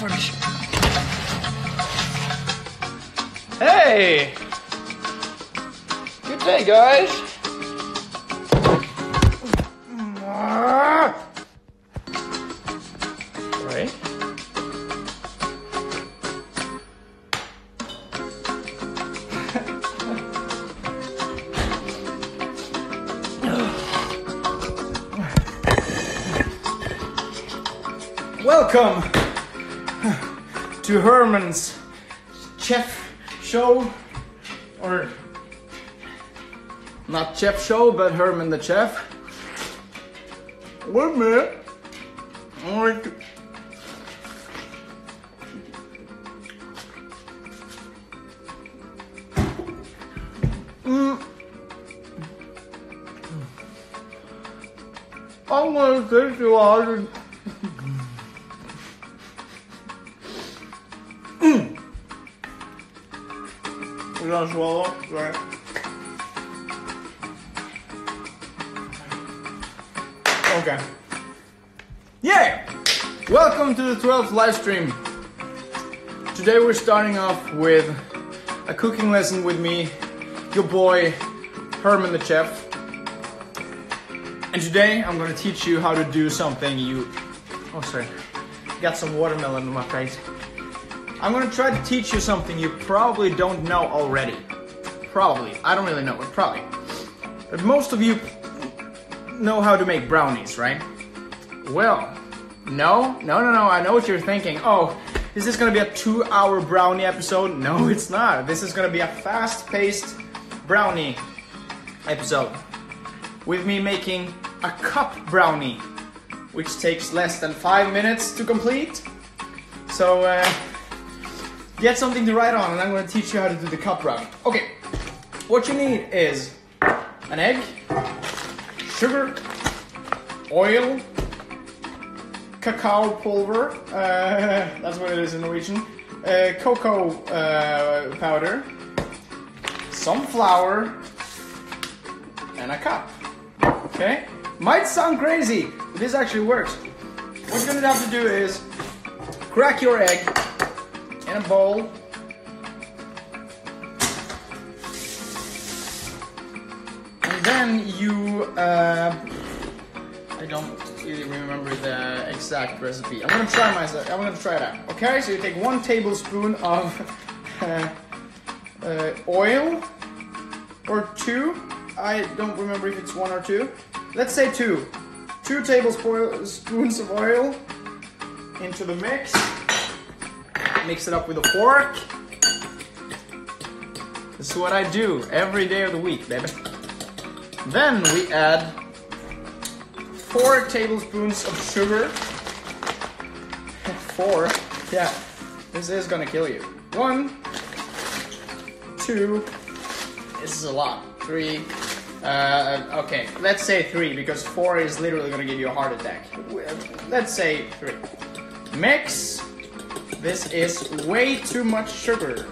furniture. Hey! Good day, guys. Right. Welcome to Herman's Chef Show, or not Chef Show, but Herman the Chef. Wait a minute. I'm gonna take you out and we're gonna swallow, right? Okay. Yeah! Welcome to the 12th live stream. Today we're starting off with a cooking lesson with me, your boy, Herman the Chef. And today I'm gonna teach you how to do something oh sorry, got some watermelon in my face. I'm gonna try to teach you something you probably don't know already. Probably, I don't really know, but probably. But most of you know how to make brownies, right? Well, no, I know what you're thinking. Oh, is this gonna be a 2-hour brownie episode? No, it's not. This is gonna be a fast-paced brownie episode with me making a cup brownie, which takes less than 5 minutes to complete. So, get something to write on, and I'm gonna teach you how to do the cup brownie. Okay, what you need is an egg, sugar, oil, cacao pulver, that's what it is in Norwegian, cocoa powder, some flour, and a cup. Okay? Might sound crazy, but this actually works. What you're gonna have to do is crack your egg in a bowl. And then you, I don't really remember the exact recipe. I'm gonna try it out. Okay, so you take 1 tablespoon of oil, or 2. I don't remember if it's 1 or 2. Let's say 2. 2 tablespoons of oil into the mix. Mix it up with a fork. This is what I do every day of the week, baby. Then we add 4 tablespoons of sugar. 4? Yeah, this is gonna kill you. 1, 2, this is a lot. 3, okay, let's say 3 because 4 is literally gonna give you a heart attack. Let's say 3. Mix. This is way too much sugar,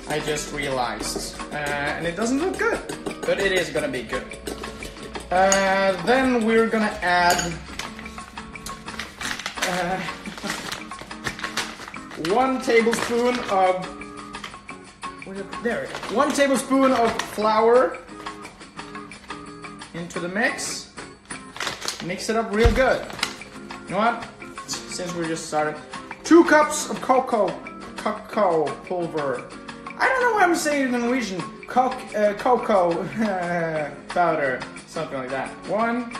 I just realized. And it doesn't look good, but it is gonna be good. Then we're gonna add 1 tablespoon of 1 tablespoon of flour into the mix. Mix it up real good. You know what? Since we're just started, 2 cups of cacao pulver. I don't know why I'm saying it in Norwegian. Cocoa powder, something like that. 1,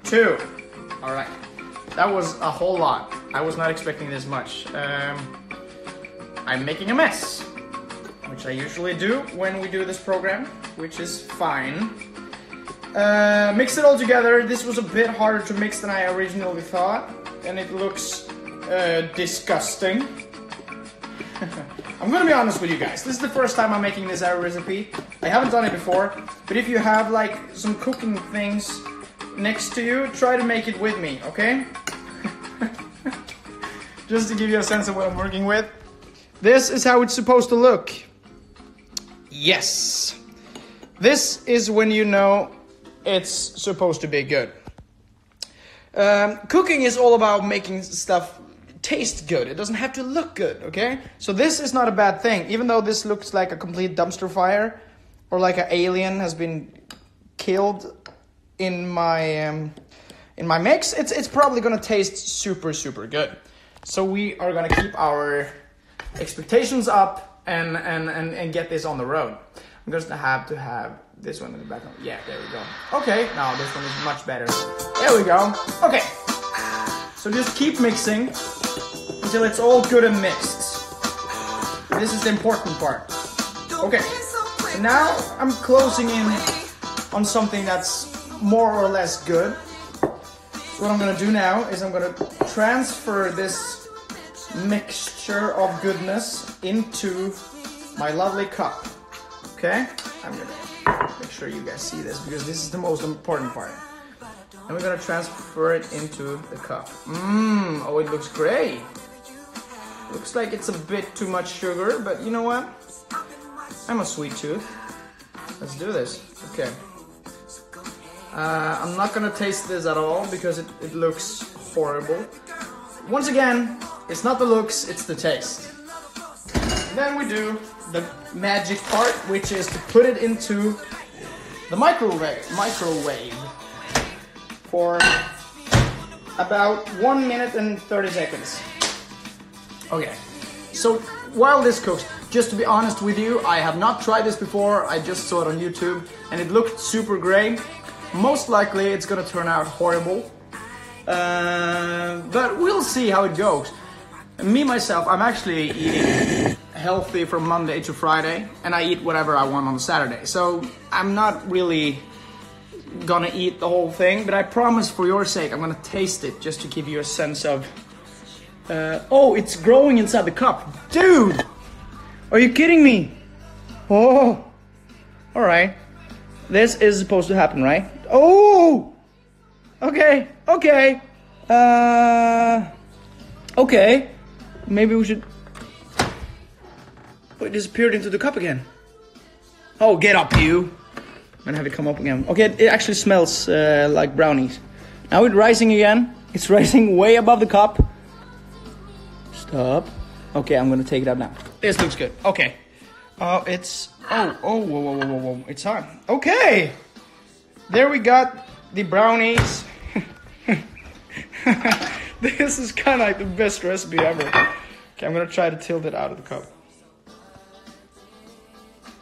2. All right, that was a whole lot. I was not expecting this much. I'm making a mess, which I usually do when we do this program, which is fine. Mix it all together. This was a bit harder to mix than I originally thought, and it looks disgusting. I'm gonna be honest with you guys. This is the first time I'm making this recipe. I haven't done it before, but if you have like some cooking things next to you, try to make it with me, okay? Just to give you a sense of what I'm working with. This is how it's supposed to look. Yes. This is when you know it's supposed to be good. Cooking is all about making stuff taste good. It doesn't have to look good, okay? So this is not a bad thing, even though this looks like a complete dumpster fire, or like an alien has been killed in my mix. It's probably gonna taste super, super good. So we are gonna keep our expectations up and get this on the road. I'm just gonna have to have this one in the background. Yeah, there we go. Okay, now this one is much better. There we go. Okay. So just keep mixing until it's all good and mixed. This is the important part. Okay. So now I'm closing in on something that's more or less good. So what I'm gonna do now is I'm gonna transfer this mixture of goodness into my lovely cup. Okay? I'm gonna make sure you guys see this because this is the most important part. And we're gonna transfer it into the cup. Oh, it looks great. Looks like it's a bit too much sugar, but you know what? I'm a sweet tooth. Let's do this. Okay. I'm not gonna taste this at all because it looks horrible. Once again, it's not the looks, it's the taste. Then we do the magic part, which is to put it into the microwave for about 1 minute and 30 seconds. Okay, so while this cooks, just to be honest with you, I have not tried this before. I just saw it on YouTube and it looked super great. Most likely it's gonna turn out horrible, but we'll see how it goes. Me, myself, I'm actually eating healthy from Monday to Friday, and I eat whatever I want on Saturday. So I'm not really gonna eat the whole thing, but I promise for your sake, I'm gonna taste it just to give you a sense of... oh, it's growing inside the cup. Dude! Are you kidding me? Oh! Alright. This is supposed to happen, right? Oh! Okay, okay. Okay. Maybe we should... Oh, it disappeared into the cup again. Oh, get up, you. I'm gonna have it come up again. Okay, it actually smells like brownies. Now it's rising again. It's rising way above the cup. Stop. Okay, I'm gonna take it up now. This looks good. Okay. It's... Oh, whoa. It's on. Okay. There we got the brownies. This is kind of like the best recipe ever. Okay, I'm gonna try to tilt it out of the cup.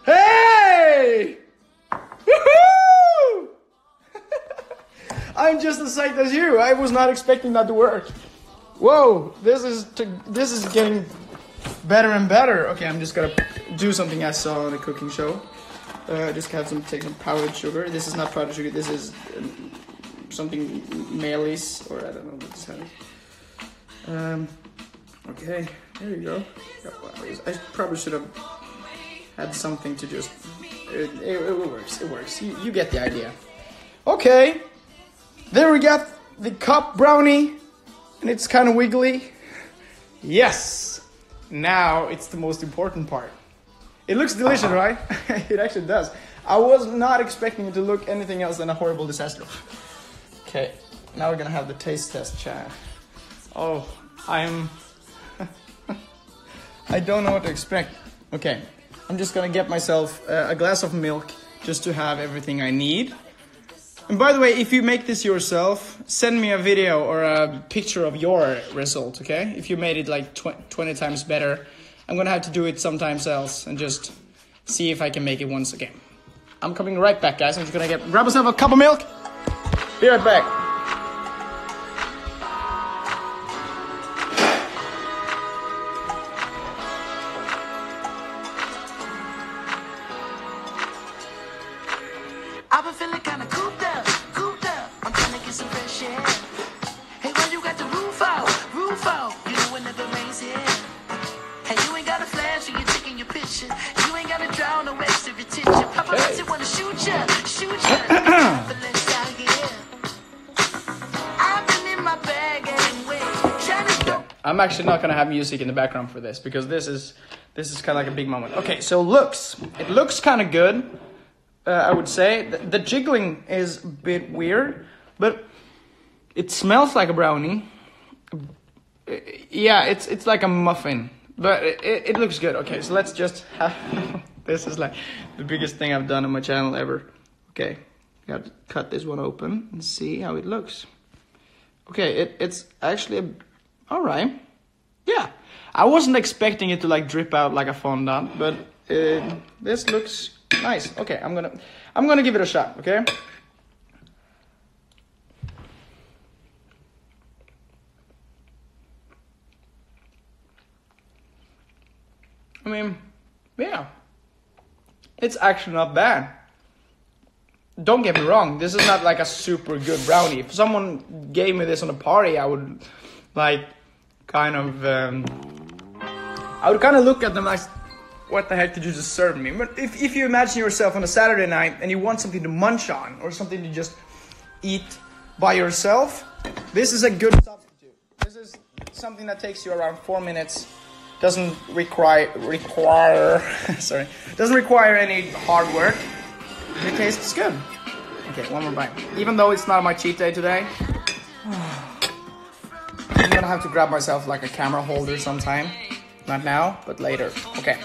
Hey! Woohoo! I'm just as psyched as you. I was not expecting that to work. Whoa, this is getting better and better. Okay, I'm just gonna do something I saw on a cooking show. Just take some powdered sugar. This is not powdered sugar. This is something maize, or I don't know what this is. Okay, there you go. I probably should have had something to just... It works, it works. You get the idea. Okay, there we got the cup brownie, and it's kind of wiggly. Yes! Now it's the most important part. It looks delicious, right? It actually does. I was not expecting it to look anything else than a horrible disaster. Okay, now we're gonna have the taste test, chat. Oh, I don't know what to expect. Okay, I'm just gonna get myself a glass of milk just to have everything I need. And by the way, if you make this yourself, send me a video or a picture of your result, okay? If you made it like 20 times better, I'm gonna have to do it sometimes else and just see if I can make it once again. I'm coming right back, guys. I'm just gonna grab myself a cup of milk. Be right back. I've been feeling kinda cooped up. I'm trying to get some fresh air. Hey, when you got the roof out, you know it never rains here. Hey, you ain't got a flash when you're taking your picture. You ain't got to draw no extra attention. Paparazzi wanna shoot ya. But let's out here. I've been in my bag anyway. I'm actually not gonna have music in the background for this because this is kind of like a big moment. Okay, so it looks kind of good. I would say the jiggling is a bit weird, but It smells like a brownie. Yeah, it's like a muffin, but it looks good. Okay, so let's just have... This is like the biggest thing I've done on my channel ever. Okay, got to cut this one open and see how it looks. Okay, it's actually alright. Yeah, I wasn't expecting it to like drip out like a fondant, but this looks nice. Okay, I'm gonna give it a shot. Okay. I mean, yeah, it's actually not bad. Don't get me wrong, this is not like a super good brownie. If someone gave me this on a party, I would like kind of look at them like, what the heck did you just serve me? But if you imagine yourself on a Saturday night and you want something to munch on or something to just eat by yourself, this is a good substitute. This is something that takes you around 4 minutes. Doesn't require sorry, doesn't require any hard work. It tastes good. Okay, one more bite. Even though it's not my cheat day today, I'm gonna have to grab myself like a camera holder sometime. Not now, but later. Okay.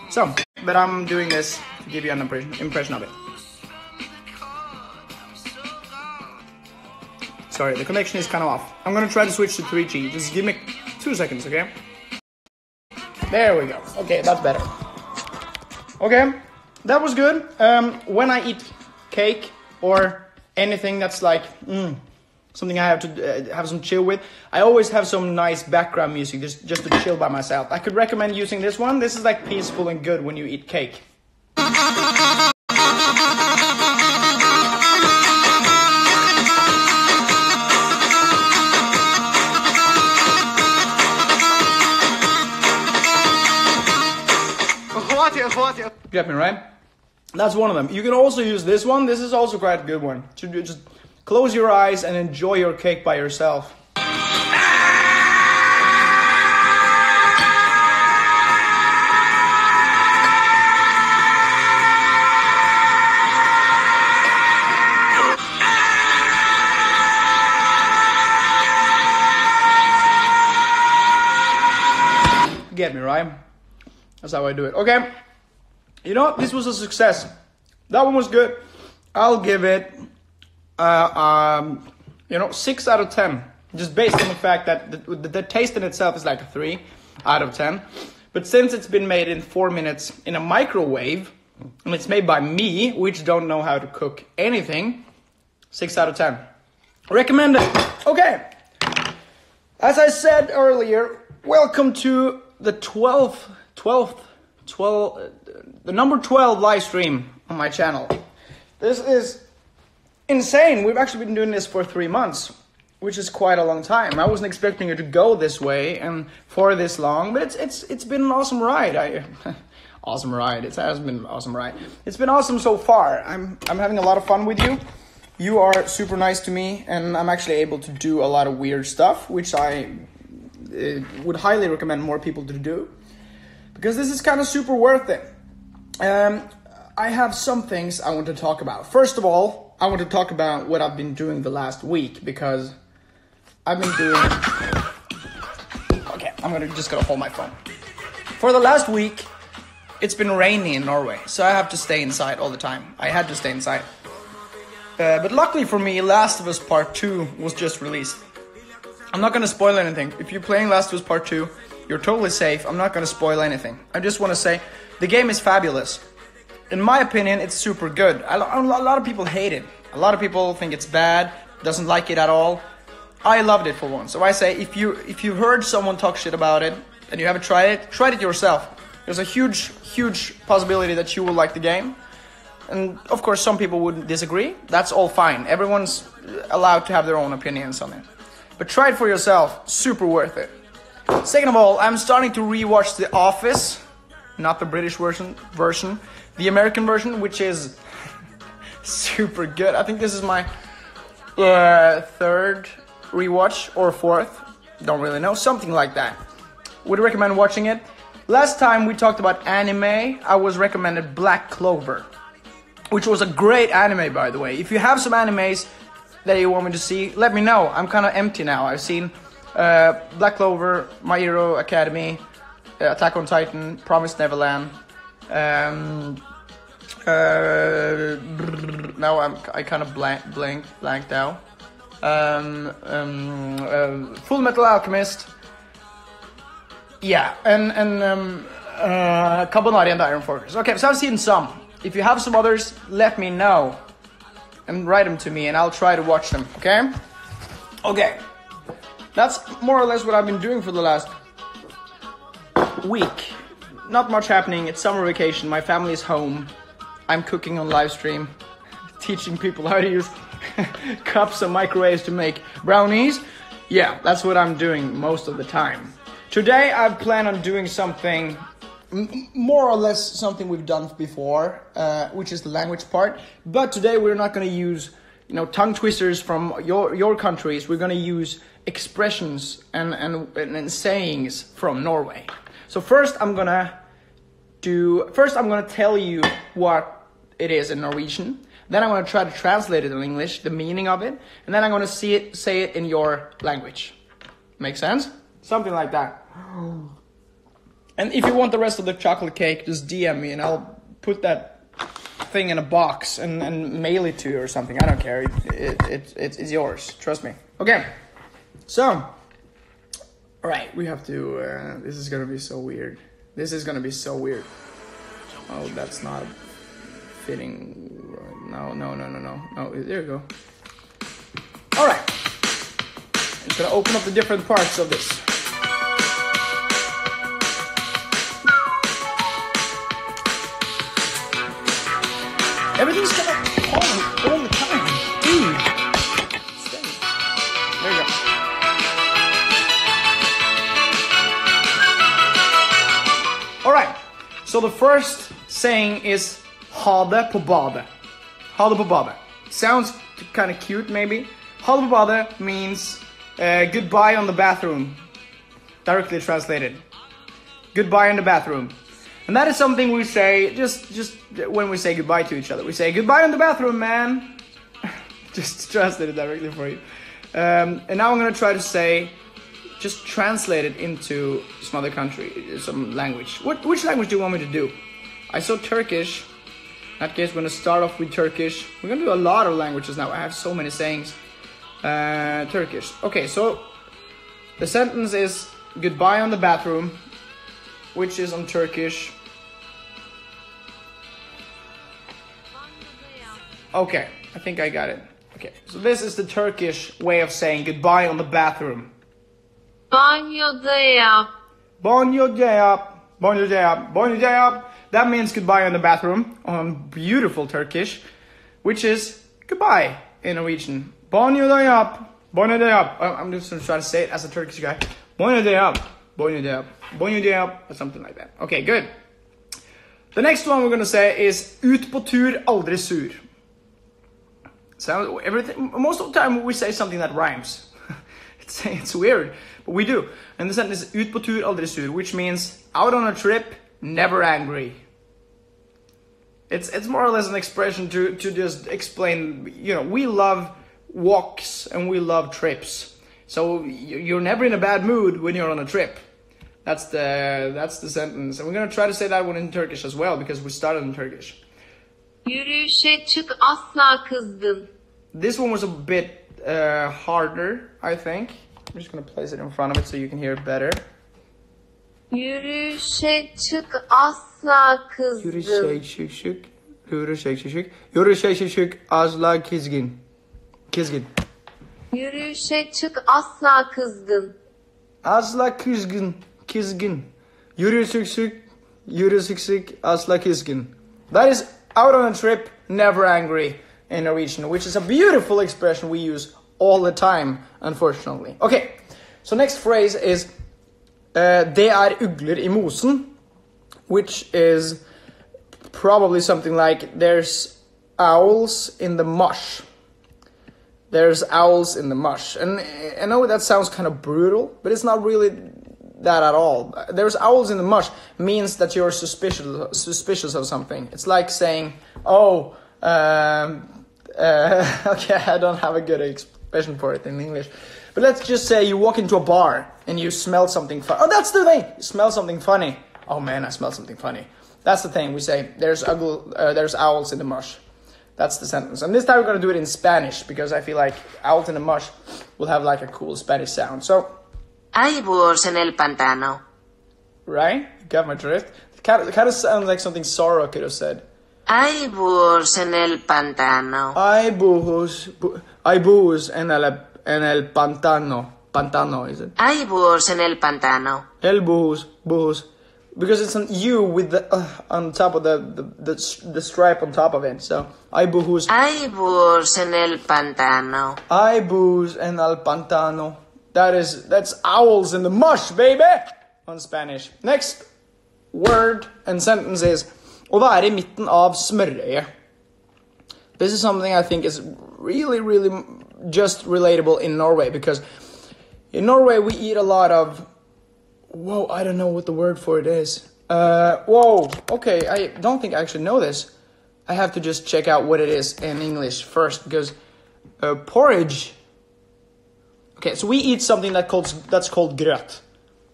So, but I'm doing this to give you an impression of it. Sorry, the connection is kind of off. I'm gonna try to switch to 3G. Just give me 2 seconds, okay? There we go. Okay, that's better. Okay, that was good. When I eat cake or anything that's like something I have to have some chill with, I always have some nice background music just to chill by myself. I could recommend using this one. This is like peaceful and good when you eat cake. Get me right? That's one of them. You can also use this one. This is also quite a good one. To just close your eyes and enjoy your cake by yourself. Get me right? That's how I do it. Okay. You know, this was a success. That one was good. I'll give it, 6 out of 10. Just based on the fact that the taste in itself is like a 3 out of 10. But since it's been made in 4 minutes in a microwave, and it's made by me, which don't know how to cook anything, 6 out of 10. Recommend it. Okay. As I said earlier, welcome to the the number 12 live stream on my channel. This is insane. We've actually been doing this for 3 months, which is quite a long time. I wasn't expecting it to go this way and for this long, but it's been an awesome ride. Awesome ride. It has been an awesome ride. It's been awesome so far. I'm having a lot of fun with you. You are super nice to me, and I'm actually able to do a lot of weird stuff, which I would highly recommend more people to do, because this is kind of super worth it. I have some things I want to talk about. First of all, I want to talk about what I've been doing the last week, because I've been doing... Okay, just gonna hold my phone. For the last week, it's been raining in Norway, so I have to stay inside all the time. I had to stay inside. But luckily for me, Last of Us Part 2 was just released. I'm not gonna spoil anything. If you're playing Last of Us Part 2, you're totally safe. I'm not gonna spoil anything. I just want to say, the game is fabulous. In my opinion, it's super good. A lot of people hate it. A lot of people think it's bad, doesn't like it at all. I loved it for once. So I say, if you heard someone talk shit about it and you haven't tried it yourself. There's a huge possibility that you will like the game. And of course, some people would disagree. That's all fine. Everyone's allowed to have their own opinions on it. But try it for yourself. Super worth it. Second of all, I'm starting to rewatch The Office. Not the British version. The American version, which is super good. I think this is my third rewatch or fourth. Don't really know. Something like that. Would recommend watching it. Last time we talked about anime, I was recommended Black Clover, which was a great anime, by the way. If you have some animes that you want me to see, let me know. I'm kind of empty now. I've seen Black Clover, My Hero Academy, Attack on Titan, Promised Neverland. Now I kind of blanked out. Full Metal Alchemist. Yeah, and Carbonari and Iron Fortress. Okay, so I've seen some. If you have some others, let me know and write them to me, and I'll try to watch them. Okay. Okay. That's more or less what I've been doing for the last week. Not much happening. It's summer vacation. My family is home. I'm cooking on live stream, teaching people how to use cups and microwaves to make brownies. Yeah, that's what I'm doing most of the time. Today I plan on doing something more or less something we've done before, which is the language part. But today we're not going to use, tongue twisters from your countries. We're going to use expressions and sayings from Norway. So first I'm gonna tell you what it is in Norwegian. Then I'm gonna try to translate it in English, the meaning of it, and then I'm gonna say it in your language. Make sense? Something like that. And if you want the rest of the chocolate cake, just DM me and I'll put that thing in a box and mail it to you or something. I don't care. It's yours. Trust me. Okay. So, alright, we have to, this is gonna be so weird. This is gonna be so weird. Oh, that's not fitting. No, there you go. Alright. I'm just gonna open up the different parts of this. Everything's kind of all the time. Dude. Stay. There you go. Alright, so the first saying is ha det på badet. Ha det på badet. Sounds kind of cute maybe. Ha det på badet means goodbye on the bathroom. Directly translated. Goodbye in the bathroom. And that is something we say just when we say goodbye to each other. We say goodbye in the bathroom, man. Just translate it directly for you. And now I'm going to try to say, just translate it into some other country, some language. Which language do you want me to do? I saw Turkish. In that case, we're going to start off with Turkish. We're going to do a lot of languages now. I have so many sayings. Turkish. Okay, so the sentence is goodbye on the bathroom, which is on Turkish. Okay, I think I got it. Okay, so this is the Turkish way of saying goodbye on the bathroom. Banyoda yap. Banyoda yap. Banyoda yap. Banyoda yap. That means goodbye on the bathroom on beautiful Turkish, which is goodbye in Norwegian. Banyoda yap. Banyoda yap. I'm just going to try to say it as a Turkish guy. Banyoda yap. Banyoda yap. Banyoda yap. Or something like that. Okay, good. The next one we're going to say is ut på tur, aldri sur. So most of the time we say something that rhymes. It's weird, but we do. And the sentence is ut på tur, aldri sur, which means out on a trip, never angry. It's more or less an expression to just explain, we love walks and we love trips. So you're never in a bad mood when you're on a trip. That's the sentence. And we're going to try to say that one in Turkish as well, because we started in Turkish. Yürüyüşe çık asla kızdın. This one was a bit harder, I think. I'm just going to place it in front of it so you can hear it better. Yürüyüşe çık asla kızdın. Yürüyüşe çık. Yürüyüşe çık asla kızgın. Kızgın. Yürüyüşe çık asla kızdın. Asla kızgın. Kızgın. Yürüyüşe çık asla kızgın. That is out on a trip, never angry in Norwegian, which is a beautiful expression we use all the time, unfortunately. Okay, so next phrase is det ugler I mosen, which is probably something like there's owls in the mush. There's owls in the mush. And I know that sounds kind of brutal, but it's not really that at all. There's owls in the mush means that you're suspicious of something. It's like saying, Okay, I don't have a good expression for it in English. But let's just say you walk into a bar and you smell something fun. Oh, that's the thing. You smell something funny. Oh man, I smell something funny. That's the thing. We say there's owls in the mush. That's the sentence. And this time we're going to do it in Spanish because I feel like owls in the mush will have like a cool Spanish sound. So, Hay búhos en el pantano. right? You got my drift. It kind of sounds like something Sora could have said. Hay búhos en el pantano. Hay búhos en el pantano. Pantano, is it? Hay búhos en el pantano. El búhos. Because it's an U with the on top of the stripe on top of it. So, hay búhos. Hay búhos en el pantano. Hay búhos en el pantano. That's owls in the mush, baby! On Spanish. Next word and sentence is å være I midten av smørøyet. This is something I think is really, really just relatable in Norway because in Norway we eat a lot of whoa, I don't know what the word for it is. Whoa, okay, I don't think I actually know this. I have to just check out what it is in English first because porridge. Okay, so we eat something that's called grøt.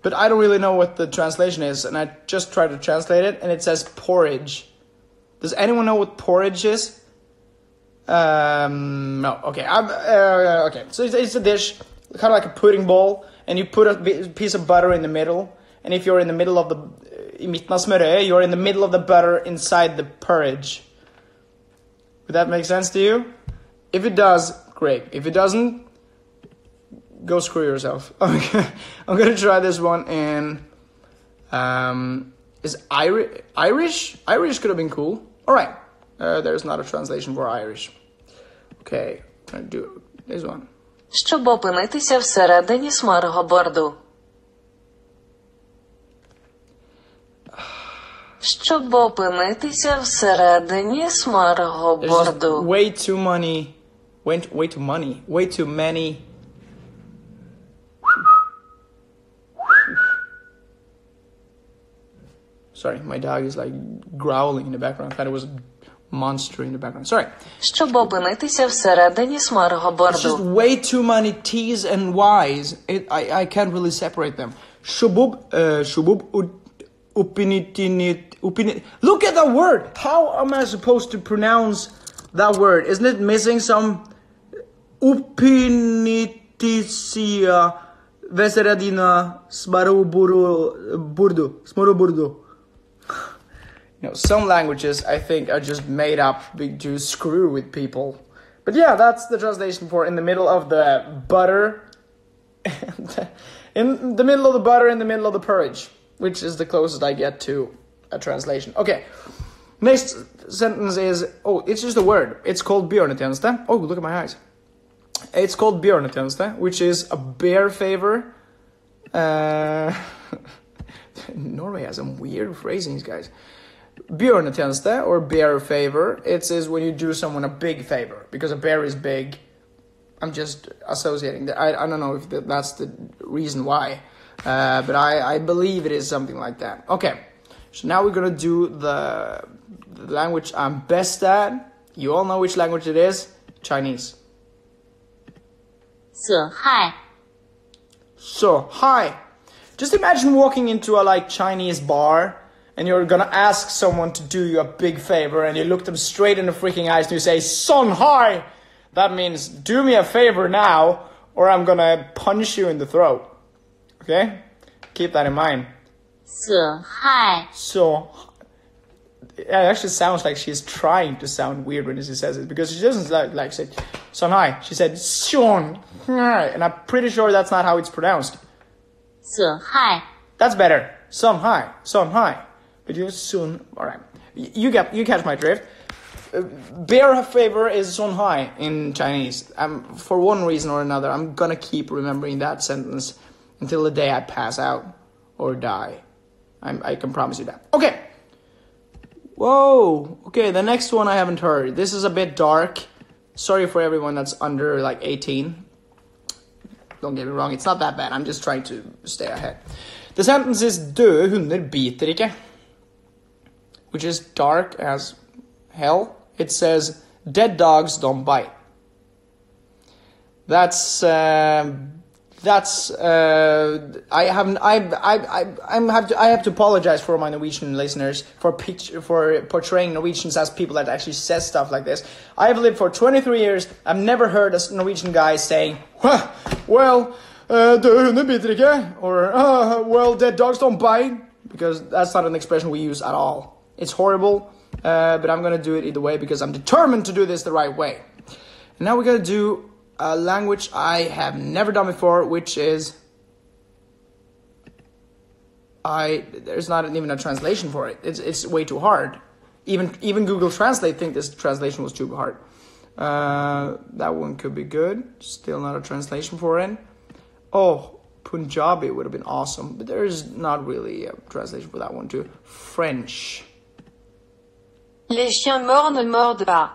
But I don't really know what the translation is, and I just tried to translate it, and it says porridge. Does anyone know what porridge is? No. Okay. Okay. So it's a dish, kind of like a pudding bowl, and you put a piece of butter in the middle. And if you're in the middle of I midten av smørøyet, you're in the middle of the butter inside the porridge. Would that make sense to you? If it does, great. If it doesn't, go screw yourself. Okay. I'm gonna try this one in. Is Irish? Irish could have been cool. All right. There's not a translation for Irish. Okay. I'm gonna do this one. Щоб опинитися всередині смарого борду. Щоб опинитися всередині смарого There's just борду. way too many. Sorry, my dog is like growling in the background. I thought it was a monster in the background. Sorry. Щоб опинитися всередині смарого It's just борду. way too many T's and Y's. I can't really separate them. Shubub upinit. Look at that word. How am I supposed to pronounce that word? Isn't it missing some upinitisia veseradina smaroburdu? You know, some languages I think are just made up to screw with people. But yeah, that's the translation for in the middle of the butter. In the middle of the butter, in the middle of the porridge. Which is the closest I get to a translation. Okay. Next sentence is, it's just a word. It's called bjørnetjeneste. Oh, look at my eyes. It's called bjørnetjeneste, which is a bear favor. Norway has some weird phrasings, guys. Bjørnetjeneste or bear favor, it says when you do someone a big favor because a bear is big. I'm just associating that. I don't know if that's the reason why, but I believe it is something like that. Okay, so now we're gonna do the language I'm best at. You all know which language it is. Chinese. So, hi. So, hi. Just imagine walking into a Chinese bar and you're gonna ask someone to do you a big favor and you look them straight in the freaking eyes and you say, "Son, hi!" That means, do me a favor now or I'm gonna punch you in the throat. Okay? Keep that in mind. So, hi. So, it actually sounds like she's trying to sound weird when she says it because she doesn't like say, "Son, hi." She said, "Son, hi." And I'm pretty sure that's not how it's pronounced. So, hi. That's better. Son, hi. Son, hi. But you soon, all right. You catch my drift. Bear favor is son hai in Chinese. For one reason or another, I'm gonna keep remembering that sentence until the day I pass out or die. I can promise you that. Okay. Whoa. Okay, the next one I haven't heard. This is a bit dark. Sorry for everyone that's under 18. Don't get me wrong, it's not that bad. I'm just trying to stay ahead. The sentence is døde hunder biter ikke. Which is dark as hell. It says Dead dogs don't bite. I have to apologize for my Norwegian listeners for portraying Norwegians as people that actually says stuff like this. I have lived for 23 years. I've never heard a Norwegian guy saying, well, døde hunder biter ikke, or well, dead dogs don't bite, because that's not an expression we use at all. It's horrible, but I'm gonna do it either way because I'm determined to do this the right way. And now we're gonna do a language I have never done before, which is there's not even a translation for it. It's way too hard. Even Google Translate think this translation was too hard. That one could be good. Still not a translation for it. Oh, Punjabi would have been awesome, but there's not really a translation for that one too. French. Les chiens morts ne mordent pas.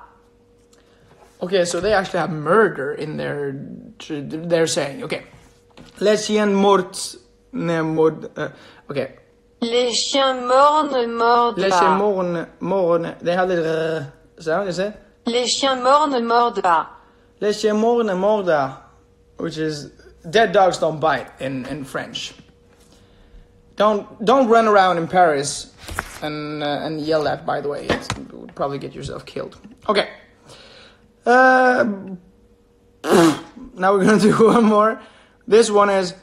Okay, so they actually have murder in their saying. Okay. Les chiens morts ne mordent. Okay. Les chiens morts ne mordent Les pas. chiens morts, they have the sound, is it? Les chiens morts ne mordent pas. Les chiens morts ne mordent pas, which is dead dogs don't bite in French. Don't run around in Paris and yell that, by the way. It would probably get yourself killed. Okay. Now we're gonna do one more. This one is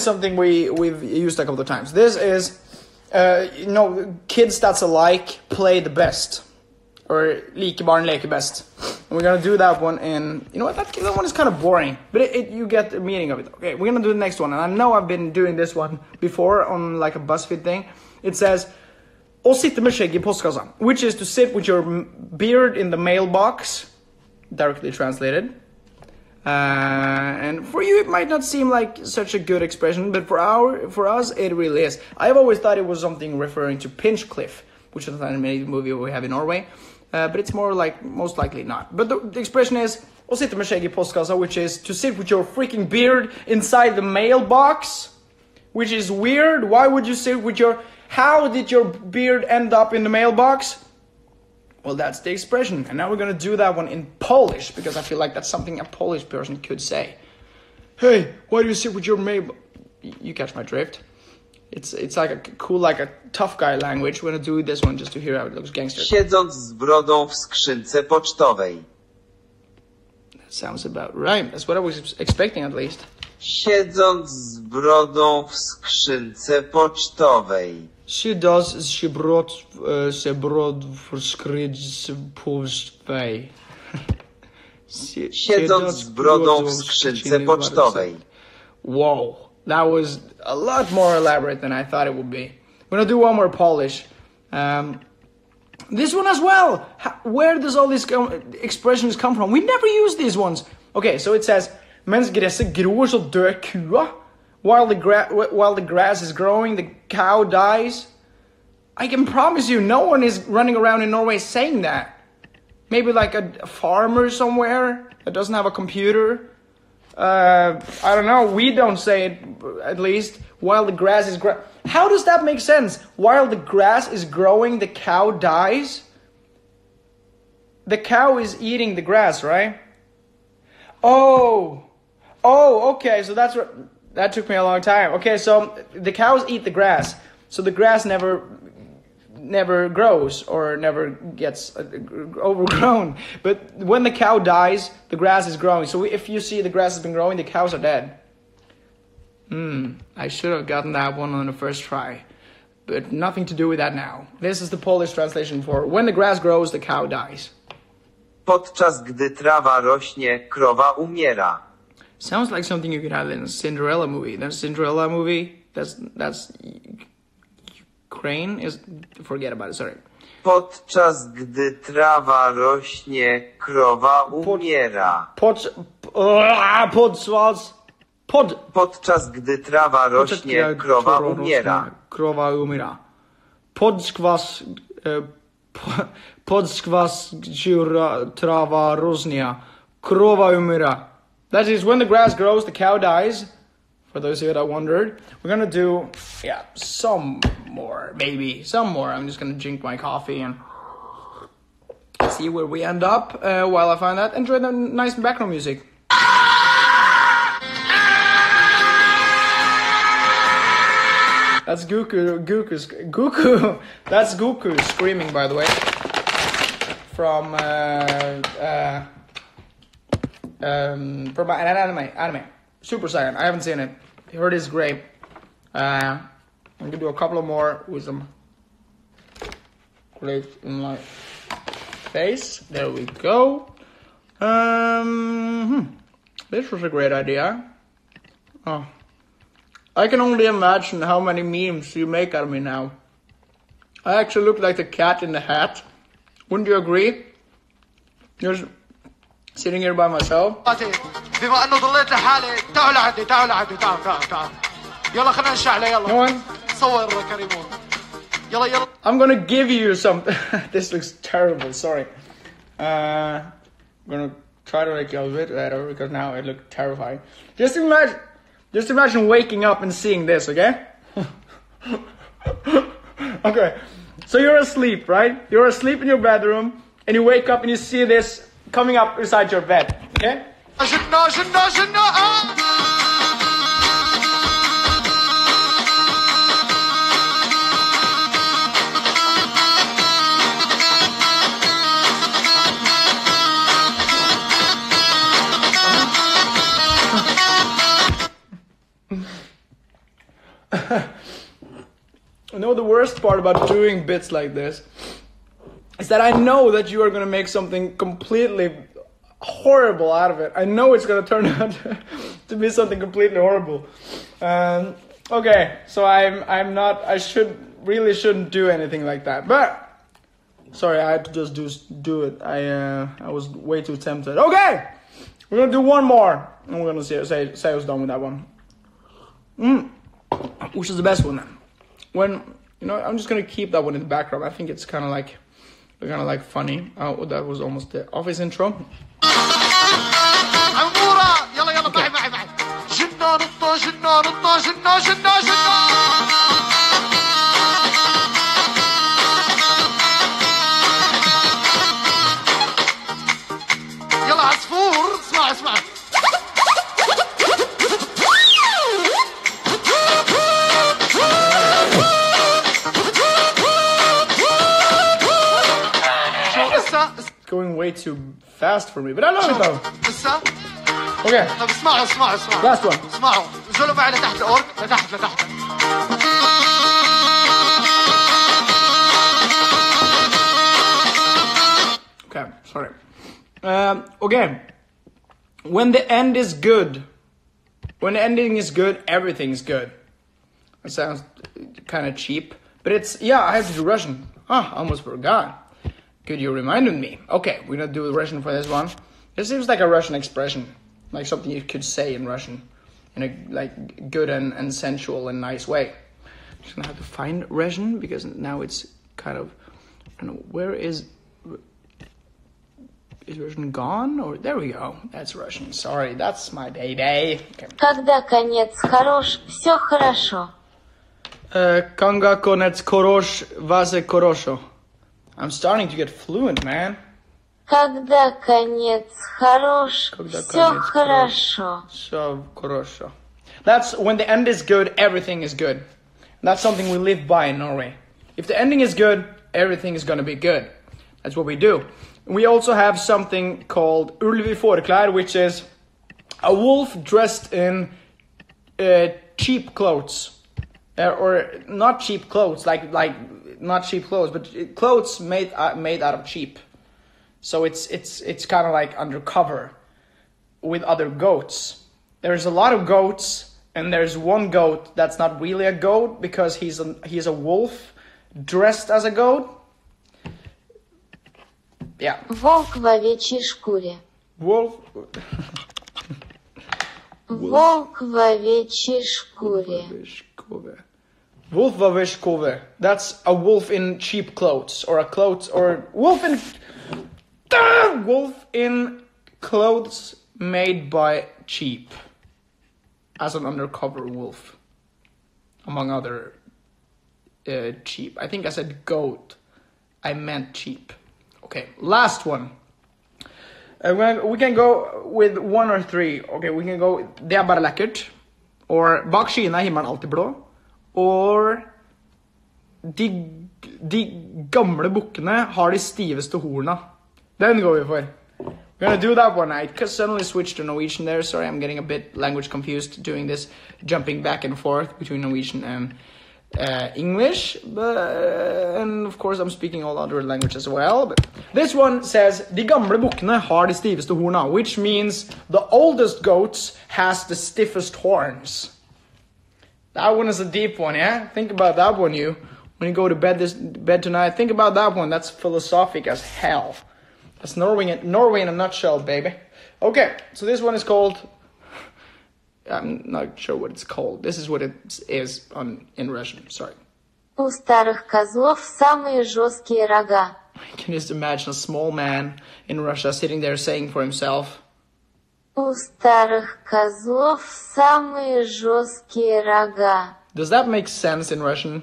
something we've used a couple of times. This is kids that's alike play the best, or like barn leker best. And we're gonna do that one in, you know what, that one is kind of boring, but you get the meaning of it. Okay, we're gonna do the next one, and I know I've been doing this one before on like a BuzzFeed thing. It says å sitte med skjegg I postkassa, which is to sit with your beard in the mailbox, directly translated. And for you it might not seem like such a good expression, but for us it really is. I've always thought it was something referring to Pinchcliffe, which is an animated movie we have in Norway, but it's more like, most likely not. But the expression is å sitte med skjegg I postkassa, which is to sit with your freaking beard inside the mailbox, which is weird. Why would you sit with how did your beard end up in the mailbox? Well, that's the expression. And now we're going to do that one in Polish, because I feel like that's something a Polish person could say. Hey, why do you sit with your mailbox? You catch my drift. It's like a cool, like a tough guy language. We're going to do this one just to hear how it looks gangster. Siedząc z brodą w skrzynce pocztowej. That sounds about right. That's what I was expecting, at least. Siedząc z brodą w skrzynce pocztowej. Siedząc z brodą w skrzynce pocztowej. Siedząc z brodą w skrzynce pocztowej. Whoa, that was a lot more elaborate than I thought it would be. We're gonna do one more Polish. This one as well. Where does all these expressions come from? We never use these ones. Okay, so it says, mens gresset gror så dør kua. While the grass is growing, the cow dies. I can promise you, no one is running around in Norway saying that. Maybe like a farmer somewhere that doesn't have a computer. I don't know. We don't say it, at least. While the grass is growing. How does that make sense? While the grass is growing, the cow dies? The cow is eating the grass, right? Oh, okay. So that's what. That took me a long time. Okay, so the cows eat the grass. So the grass never grows or never gets overgrown. But when the cow dies, the grass is growing. So if you see the grass has been growing, the cows are dead. I should have gotten that one on the first try. But nothing to do with that now. This is the Polish translation for when the grass grows, the cow dies. Podczas gdy trawa rośnie, krowa umiera. Sounds like something you could have in a Cinderella movie. That Cinderella movie, that's Ukraine is. Forget about it. Sorry. Podczas gdy trawa rośnie, krowa umiera. Podczas gdy trawa rośnie, krowa umiera. Krowa umiera. Podskwas trawa rośnie, krowa umiera. That is, when the grass grows, the cow dies. For those of you that wondered, we're gonna do, some more, maybe some more. I'm just gonna drink my coffee and see where we end up while I find that. Enjoy the nice background music. That's Goku. That's Goku screaming, by the way, from an anime, Super Saiyan. I haven't seen it. I heard it's great. I'm gonna do a couple of more with some grapes in my face. There we go. This was a great idea. Oh. I can only imagine how many memes you make out of me now. I actually look like the cat in the hat. Wouldn't you agree? Just sitting here by myself. بما انه ضليت لحالي تعالوا لعندي تعالوا يلا خلينا نشعله يلا. No one? صور كريمون يلا. I'm gonna give you some. This looks terrible. Sorry. I'm gonna try to make it a bit better because now it looks terrifying. Just imagine waking up and seeing this, okay? Okay. So you're asleep, right? You're asleep in your bedroom and you wake up and you see this coming up beside your bed, okay? You know, the worst part about doing bits like this is that I know that you are going to make something completely horrible out of it. I know it's going to turn out to be something completely horrible. Okay, so I shouldn't do anything like that. But sorry, I had to just do it. I was way too tempted. Okay, we're going to do one more, and we're going to say I was done with that one. Which is the best one then? When, you know, I'm just gonna keep that one in the background. I think it's kind of like funny. Oh, that was almost the Office intro. يلا عصفور اسمع Going way too fast for me, but I love it though. Okay. طب اسمعوا Last one. اسمعوا نزلوا معي لتحت الأورك لتحت Okay, sorry. Okay. When the end is good, when the ending is good, everything's good. That sounds kind of cheap, but it's, yeah, I have to do Russian. I almost forgot. Good, you reminded me. Okay, we're gonna do Russian for this one. It seems like a Russian expression, like something you could say in Russian, in a like good and sensual and nice way. Just gonna have to find Russian because now it's kind of, I don't know, where is Russian gone? Or there we go. That's Russian. Sorry, that's my baby. Okay. Когда конец хорош, все хорошо. Kanga konec korosh, vaze korosho. I'm starting to get fluent, man. Когда конец хорош, все хорошо. So korosho. That's when the end is good, everything is good. That's something we live by in Norway. If the ending is good, everything is gonna be good. That's what we do. We also have something called ulv I forklær, which is a wolf dressed in cheap clothes. Or not cheap clothes, like not cheap clothes, but clothes made out of cheap. So it's kind of like undercover with other goats. There's a lot of goats, and there's one goat that's not really a goat because he's a wolf dressed as a goat. Yeah. Волк в овечьей шкуре. Wolf. Волк в овечьей шкуре. Wolf vavishkove. That's a wolf in cheap clothes, or wolf in clothes made by cheap, as an undercover wolf, among other cheap. I think I said goat. I meant cheap, Okay, last one. We can go with 1 or 3. Okay, we can go Det bare lekkert. Or Bak skyene himmelen alltid blå. Or de gamle bukkene har de stiveste horna. Den går vi for. We're gonna do that one. I suddenly switched to Norwegian there. Sorry, I'm getting a bit language confused doing this, jumping back and forth between Norwegian and English. And of course I'm speaking all other languages as well. But this one says, De gamle bukkene har de stiveste horna, which means the oldest goats has the stiffest horns. That one is a deep one, yeah? Think about that one, you. When you go to bed tonight, think about that one. That's philosophic as hell. That's Norway in a nutshell, baby. Okay, so this one is called... I'm not sure what it's called. This is what it is in Russian, sorry. У старых козлов самые жесткие рога. I can just imagine a small man in Russia sitting there saying for himself... У старых козлов самые жесткие рога. Does that make sense in Russian?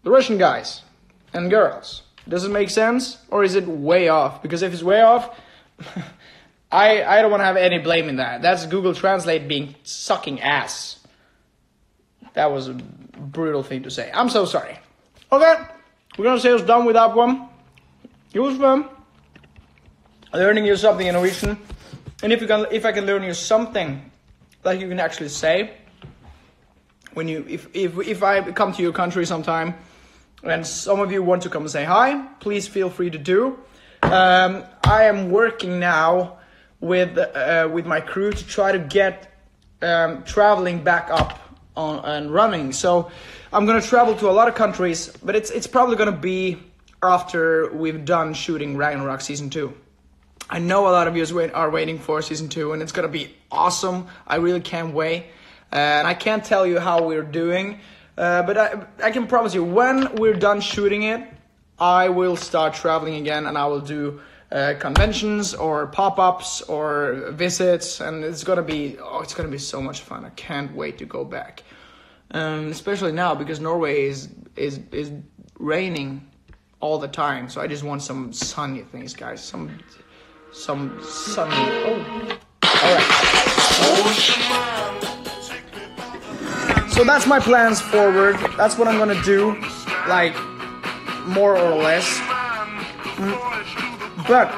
The Russian guys and girls. Does it make sense? Or is it way off? Because if it's way off, I don't want to have any blame in that. That's Google Translate being sucking ass. That was a brutal thing to say. I'm so sorry. Okay, we're gonna say it's done with that one. It was fun. Learning you something in Norwegian. And if I can learn you something that you can actually say when you if I come to your country sometime and some of you want to come and say hi, please feel free to do. I am working now with my crew to try to get traveling back up and running. So I'm gonna travel to a lot of countries, but it's probably gonna be after we've done shooting Ragnarok Season 2. I know a lot of you are waiting for Season 2, and it's gonna be awesome. I really can't wait. And I can't tell you how we're doing, but I can promise you, when we're done shooting it, I will start traveling again, and I will do conventions or pop-ups or visits, and it's gonna be so much fun. I can't wait to go back, especially now because Norway is raining all the time. So I just want some sunny things, guys. Some sunny. Oh, all right. So that's my plans forward. That's what I'm gonna do, like more or less. But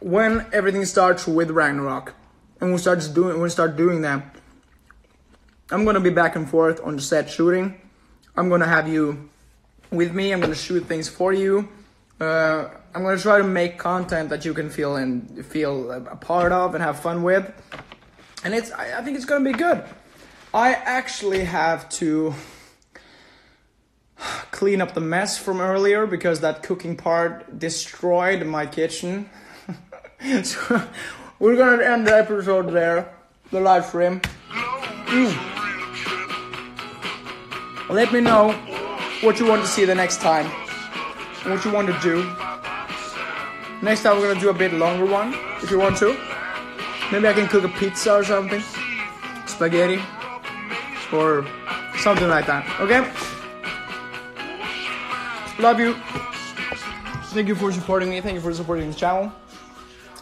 when everything starts with Ragnarok, and we start doing that, I'm gonna be back and forth on the set shooting. I'm gonna have you with me. I'm gonna shoot things for you. I'm gonna try to make content that you can feel a part of and have fun with. And I think it's gonna be good. I actually have to clean up the mess from earlier because that cooking part destroyed my kitchen. So we're gonna end the episode there, the live stream. Let me know what you want to see the next time, what you want to do. Next time we're gonna do a bit longer one, if you want to. Maybe I can cook a pizza or something, spaghetti, or something like that, okay? Love you. Thank you for supporting me. Thank you for supporting the channel.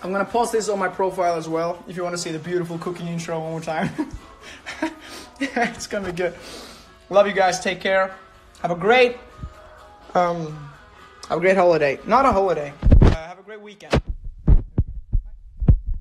I'm gonna post this on my profile as well, if you want to see the beautiful cooking intro one more time. Yeah, it's gonna be good. Love you guys. Take care. Have a great holiday. Not a holiday. Have a great weekend.